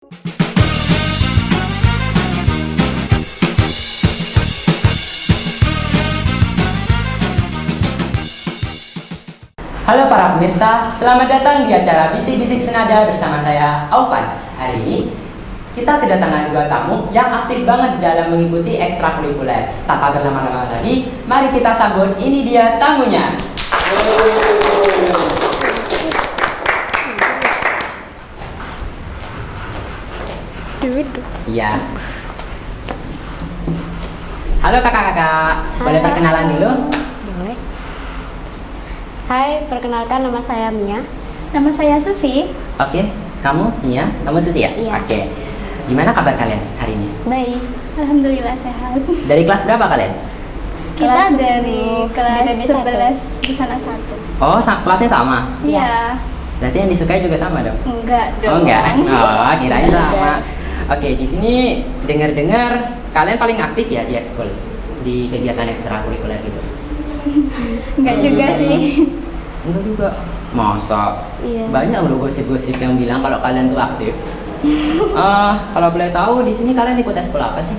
Halo para pemirsa, selamat datang di acara Bisik-Bisik Senada bersama saya, Aufan. Hari ini kita kedatangan dua tamu yang aktif banget dalam mengikuti ekstrakurikuler. Tanpa berlama-lama lagi, mari kita sambut, ini dia tamunya. Duduk. Iya. Halo kakak-kakak, boleh Halo. perkenalan dulu? Boleh. Hai, perkenalkan nama saya Mia. Nama saya Susi. Oke, kamu Mia, kamu Susi ya? Iya. Oke. Gimana kabar kalian hari ini? Baik. Alhamdulillah sehat. Dari kelas berapa kalian? Kita Kelas dari 10, kelas DPB 11 Busana 1. Oh, kelasnya sama? Iya. Berarti yang disukai juga sama dong? Enggak dong. Oh enggak? Oh, kirain sama. Oke, di sini dengar-dengar kalian paling aktif ya di eskul, di kegiatan ekstrakurikuler gitu. Enggak juga sih. Enggak juga. Masa? Iya. Banyak loh gosip-gosip yang bilang kalau kalian tuh aktif. Kalau boleh tahu di sini kalian ikut eskul apa sih?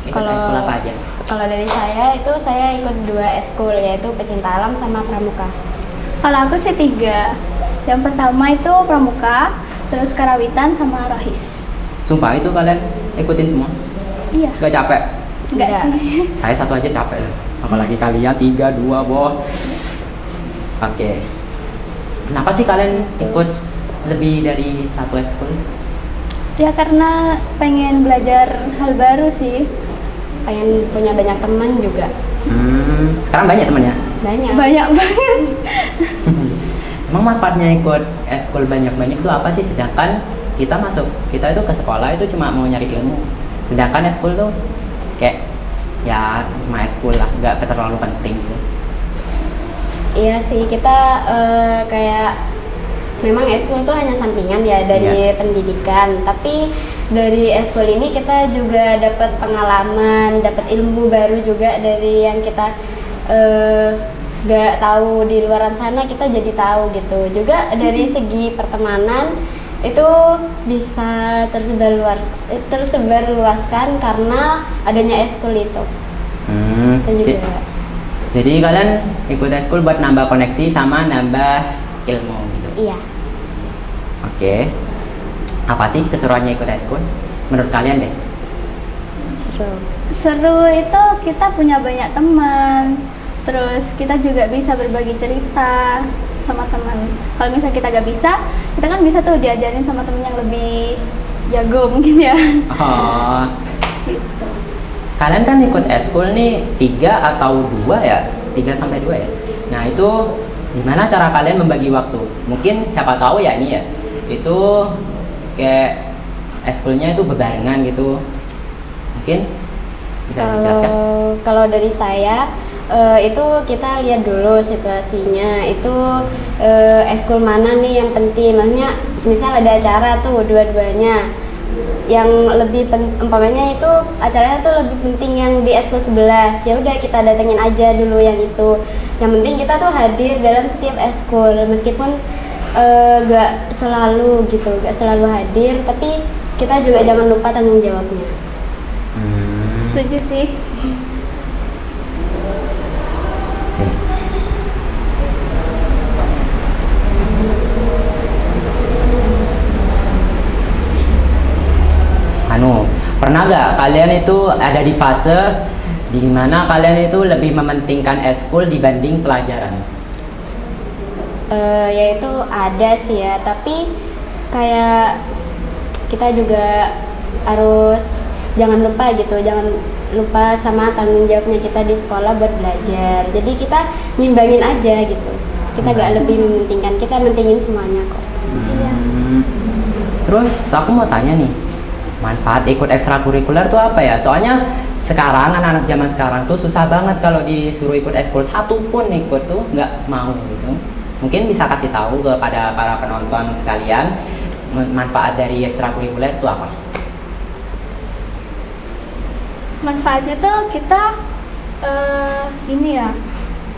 Ikut eskul apa aja? Kalau dari saya itu saya ikut 2 eskul, yaitu pecinta alam sama pramuka. Kalau aku sih 3. Yang pertama itu pramuka, terus karawitan sama rohis. Sumpah itu kalian ikutin semua? Iya. Gak capek? Enggak Enggak. sih. Saya satu aja capek. Apalagi kalian 3, 2, boh. Oke. Kenapa sih kalian ikut lebih dari satu eskul? Ya karena pengen belajar hal baru sih. Pengen punya banyak teman juga. Sekarang banyak temannya? Banyak. Banyak banget. Emang manfaatnya ikut eskul banyak-banyak itu apa sih? Sedangkan kita itu ke sekolah itu cuma mau nyari ilmu. Sedangkan eskul tuh kayak ya cuma eskul lah, nggak terlalu penting gitu. Iya sih, kita kayak memang eskul tuh hanya sampingan ya dari pendidikan, tapi dari eskul ini kita juga dapat pengalaman, dapat ilmu baru juga dari yang kita gak tahu di luaran sana, kita jadi tahu gitu. Juga dari segi pertemanan itu bisa tersebar luaskan karena adanya eskul itu. Dan juga Jadi kalian ikut eskul buat nambah koneksi sama nambah ilmu gitu. iya. Oke. Apa sih keseruannya ikut eskul? Menurut kalian deh? Seru. Seru itu kita punya banyak teman. Terus kita juga bisa berbagi cerita sama teman. Kalau misalnya kita gak bisa, kita kan bisa tuh diajarin sama temen yang lebih jago mungkin ya. Oh. Gitu. Kalian kan ikut eskul nih 3 atau 2 ya? 3 sampai 2 ya? Nah itu gimana cara kalian membagi waktu? Mungkin siapa tahu ya nih ya, itu kayak eskulnya itu bebarengan gitu. Mungkin bisa dijelaskan? Kalau dari saya itu kita lihat dulu situasinya, itu eskul mana nih yang penting. Maksudnya misal ada acara tuh dua-duanya yang lebih umpamanya itu acaranya tuh lebih penting yang di eskul sebelah, ya udah kita datengin aja dulu yang itu. Yang penting kita tuh hadir dalam setiap eskul, meskipun gak selalu hadir, tapi kita juga jangan lupa tanggung jawabnya. Setuju sih. Pernah gak kalian itu ada di fase di mana kalian itu lebih mementingkan eskul dibanding pelajaran? Yaitu ada sih ya, tapi kayak kita juga harus jangan lupa sama tanggung jawabnya kita di sekolah buat belajar. Jadi kita nyimbangin aja gitu. Kita gak lebih mementingkan, kita mentingin semuanya kok. Iya. Terus aku mau tanya nih, manfaat ikut ekstrakurikuler tuh apa ya? Soalnya sekarang anak-anak zaman sekarang tuh susah banget kalau disuruh ikut eskul, satu pun ikut tuh nggak mau gitu. Mungkin bisa kasih tahu kepada para penonton sekalian manfaat dari ekstrakurikuler itu apa? Manfaatnya tuh kita ini ya,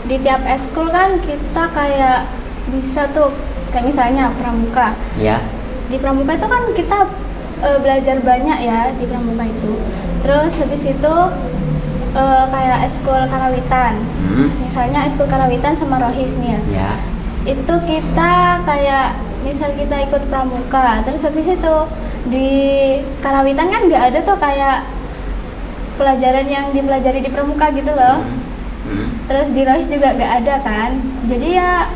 di tiap eskul kan kita kayak bisa tuh kayak misalnya pramuka. Ya. Di pramuka itu kan kita belajar banyak ya di pramuka itu. Terus habis itu kayak eskul karawitan. Misalnya eskul karawitan sama rohis nih ya. Ya. Itu kita kayak misal kita ikut pramuka, terus habis itu di karawitan kan nggak ada tuh kayak pelajaran yang dipelajari di pramuka gitu loh. Terus di rohis juga nggak ada kan, jadi ya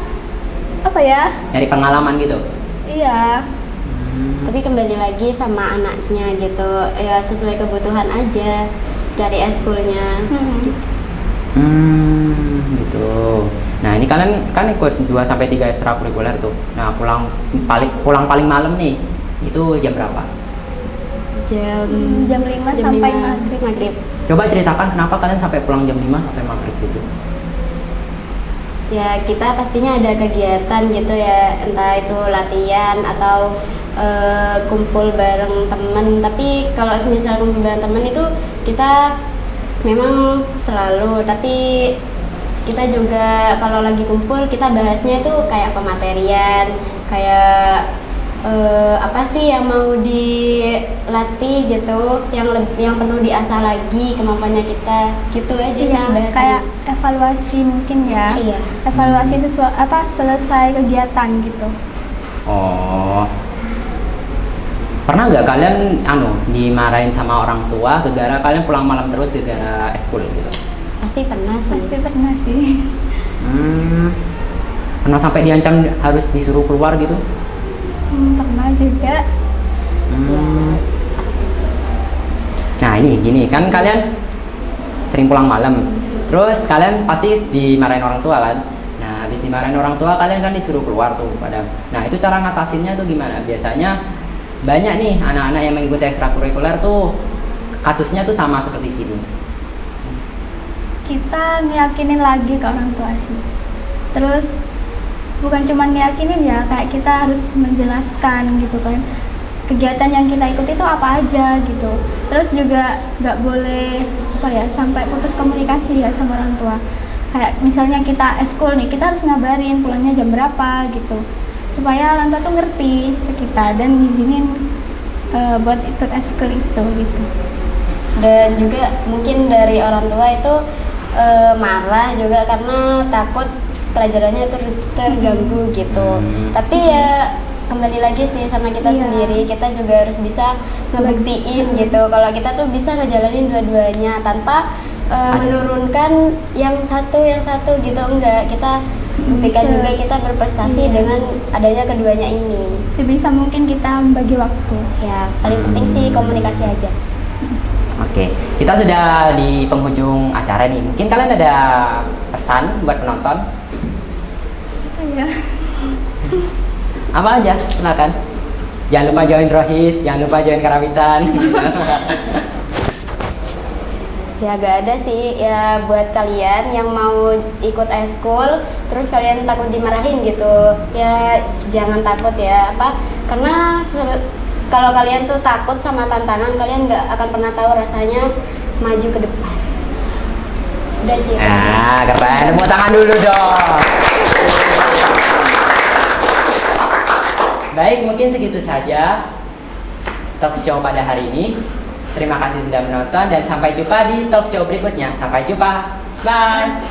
apa ya, Nyari pengalaman gitu. iya. Tapi kembali lagi sama anaknya gitu, ya sesuai kebutuhan aja cari eskulnya. Gitu. Nah, ini kalian kan ikut 2 sampai 3 ekstrakurikuler tuh. Nah, pulang paling malam nih. Itu jam berapa? Jam 5 sampai maghrib. Coba ceritakan kenapa kalian sampai pulang jam 5 sampai maghrib gitu. Ya kita pastinya ada kegiatan gitu ya, entah itu latihan atau kumpul bareng temen. Tapi kalau semisal kumpul bareng temen itu kita memang selalu, tapi kita juga kalau lagi kumpul kita bahasnya itu kayak pematerian, kayak apa sih yang mau dilatih gitu, yang perlu diasah lagi kemampuannya kita, gitu aja sih Iya, bahasanya. kayak evaluasi mungkin ya. Iya. Evaluasi selesai kegiatan gitu. Oh. Pernah nggak kalian dimarahin sama orang tua gara-gara kalian pulang malam terus gara-gara eskul gitu? Pasti pernah sih. Pasti pernah sih. Pernah sampai diancam harus disuruh keluar gitu? Pernah juga. Ya, pasti. Nah, ini gini, kan kalian sering pulang malam. Terus kalian pasti dimarahin orang tua kan? Nah, habis dimarahin orang tua kalian kan disuruh keluar tuh padahal. Nah, itu cara ngatasinnya tuh gimana? Biasanya banyak nih anak-anak yang mengikuti ekstrakurikuler tuh kasusnya tuh sama seperti gini. Kita ngeyakinin lagi ke orang tua sih. Terus bukan cuma ngeyakinin ya, kayak kita harus menjelaskan gitu kan, kegiatan yang kita ikuti itu apa aja gitu. Terus juga nggak boleh sampai putus komunikasi ya sama orang tua. Kayak misalnya kita eskul nih, kita harus ngabarin pulangnya jam berapa gitu, supaya orang tua tuh ngerti ke kita dan ngizinin buat ikut eskul itu gitu. Dan juga mungkin dari orang tua itu marah juga karena takut pelajarannya terganggu gitu. Tapi ya kembali lagi sih sama kita sendiri, kita juga harus bisa ngebuktiin gitu kalau kita tuh bisa ngejalanin dua-duanya tanpa menurunkan yang satu gitu. Enggak, kita buktikan juga kita berprestasi dengan adanya keduanya ini. Sebisa mungkin kita membagi waktu. Ya paling penting sih komunikasi aja. Oke, kita sudah di penghujung acara nih. Mungkin kalian ada pesan buat penonton? Apa ya? Apa aja? Silakan. Jangan lupa join rohis, jangan lupa join karawitan. Ya gak ada sih ya buat kalian yang mau ikut eskul terus kalian takut dimarahin gitu, ya jangan takut ya, karena kalau kalian tuh takut sama tantangan, kalian nggak akan pernah tahu rasanya maju ke depan. Udah sih. Nah, keren. Tepuk tangan dulu dong. Baik, mungkin segitu saja talk show pada hari ini. Terima kasih sudah menonton dan sampai jumpa di talk show berikutnya. Sampai jumpa. Bye.